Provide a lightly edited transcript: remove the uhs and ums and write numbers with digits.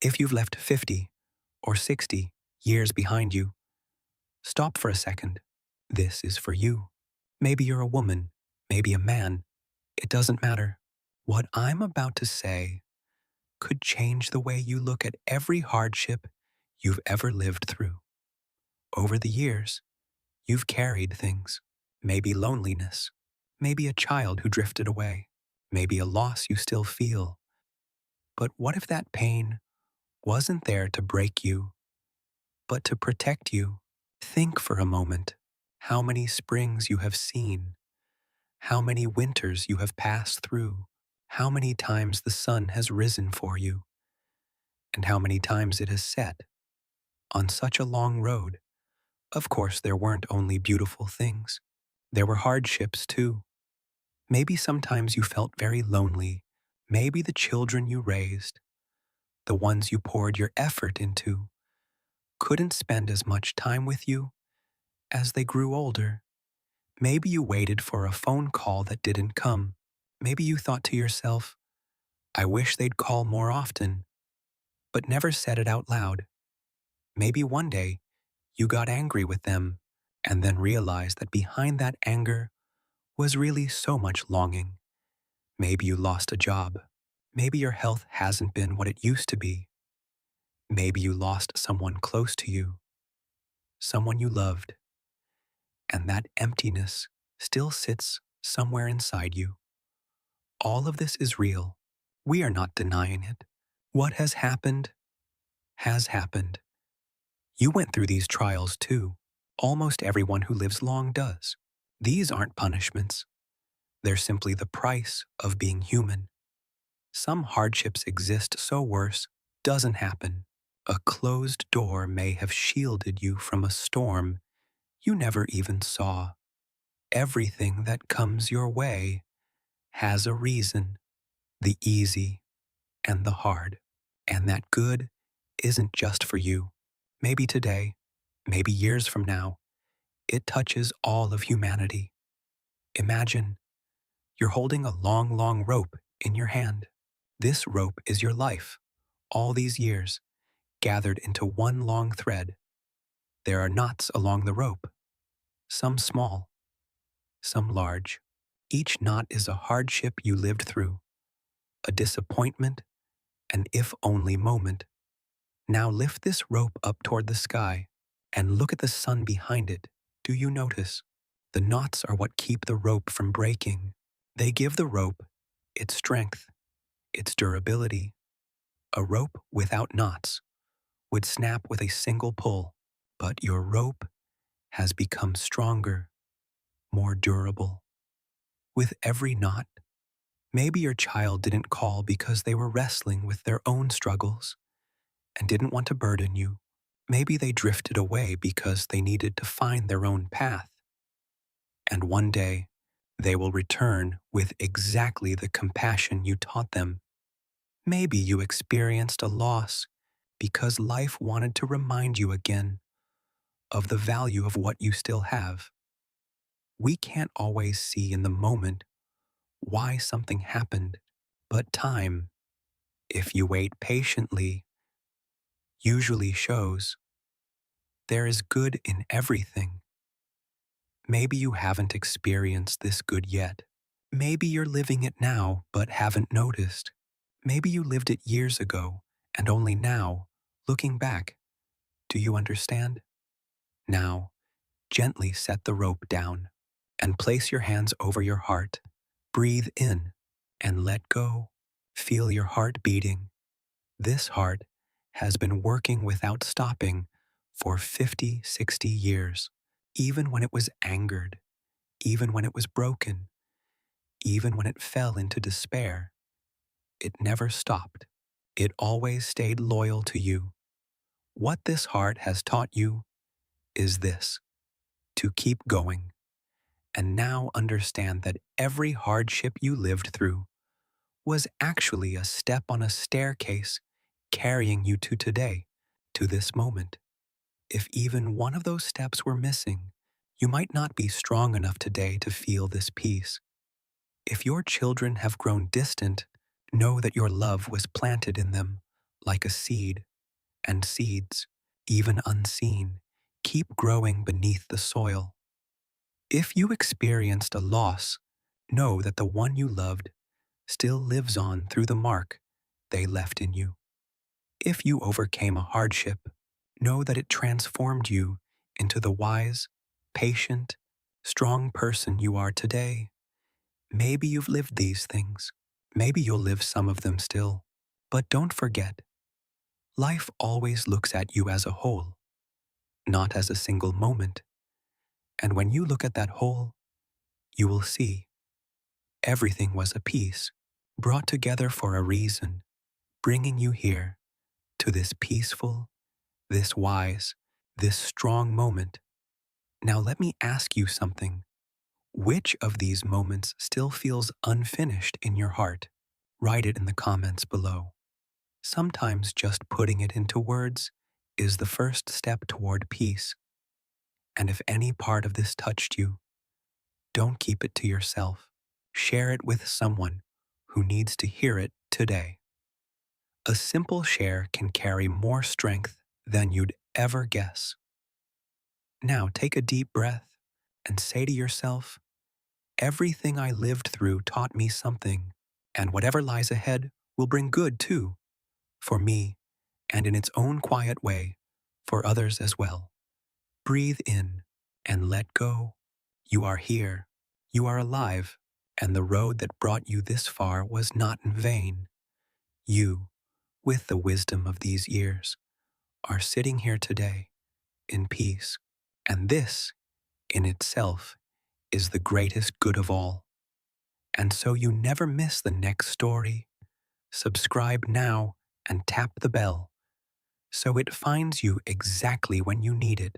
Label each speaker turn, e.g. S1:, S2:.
S1: If you've left 50 or 60 years behind you, stop for a second. This is for you. Maybe you're a woman, maybe a man. It doesn't matter. What I'm about to say could change the way you look at every hardship you've ever lived through. Over the years, you've carried things. Maybe loneliness, maybe a child who drifted away, maybe a loss you still feel. But what if that pain wasn't there to break you, but to protect you? Think for a moment how many springs you have seen, how many winters you have passed through, how many times the sun has risen for you, and how many times it has set. On such a long road, of course, there weren't only beautiful things. There were hardships, too. Maybe sometimes you felt very lonely. Maybe the children you raised, the ones you poured your effort into, couldn't spend as much time with you as they grew older. Maybe you waited for a phone call that didn't come. Maybe you thought to yourself, I wish they'd call more often, but never said it out loud. Maybe one day you got angry with them and then realized that behind that anger was really so much longing. Maybe you lost a job. Maybe your health hasn't been what it used to be. Maybe you lost someone close to you, someone you loved, and that emptiness still sits somewhere inside you. All of this is real. We are not denying it. What has happened has happened. You went through these trials too. Almost everyone who lives long does. These aren't punishments. They're simply the price of being human. Some hardships exist so worse doesn't happen. A closed door may have shielded you from a storm you never even saw. Everything that comes your way has a reason, the easy and the hard. And that good isn't just for you. Maybe today, maybe years from now, it touches all of humanity. Imagine you're holding a long, long rope in your hand. This rope is your life, all these years, gathered into one long thread. There are knots along the rope, some small, some large. Each knot is a hardship you lived through, a disappointment, an if-only moment. Now lift this rope up toward the sky and look at the sun behind it. Do you notice? The knots are what keep the rope from breaking. They give the rope its strength, its durability. A rope without knots would snap with a single pull, but your rope has become stronger, more durable. With every knot, maybe your child didn't call because they were wrestling with their own struggles and didn't want to burden you. Maybe they drifted away because they needed to find their own path. And one day, they will return with exactly the compassion you taught them. Maybe you experienced a loss because life wanted to remind you again of the value of what you still have. We can't always see in the moment why something happened, but time, if you wait patiently, usually shows there is good in everything. Maybe you haven't experienced this good yet. Maybe you're living it now but haven't noticed. Maybe you lived it years ago and only now, looking back, do you understand? Now, gently set the rope down and place your hands over your heart. Breathe in and let go. Feel your heart beating. This heart has been working without stopping for 50, 60 years, even when it was angered, even when it was broken, even when it fell into despair. It never stopped. It always stayed loyal to you. What this heart has taught you is this: to keep going. And now understand that every hardship you lived through was actually a step on a staircase carrying you to today, to this moment. If even one of those steps were missing, you might not be strong enough today to feel this peace. If your children have grown distant, know that your love was planted in them like a seed, and seeds, even unseen, keep growing beneath the soil. If you experienced a loss, know that the one you loved still lives on through the mark they left in you. If you overcame a hardship, know that it transformed you into the wise, patient, strong person you are today. Maybe you've lived these things. Maybe you'll live some of them still. But don't forget, life always looks at you as a whole, not as a single moment. And when you look at that whole, you will see everything was a piece brought together for a reason, bringing you here to this peaceful, this wise, this strong moment. Now let me ask you something. Which of these moments still feels unfinished in your heart? Write it in the comments below. Sometimes just putting it into words is the first step toward peace. And if any part of this touched you, don't keep it to yourself. Share it with someone who needs to hear it today. A simple share can carry more strength than you'd ever guess. Now take a deep breath and say to yourself, everything I lived through taught me something, and whatever lies ahead will bring good too, for me, and in its own quiet way, for others as well. Breathe in and let go. You are here, you are alive, and the road that brought you this far was not in vain. You, with the wisdom of these years, are sitting here today in peace, and this, in itself, is the greatest good of all. And so you never miss the next story, subscribe now and tap the bell so it finds you exactly when you need it.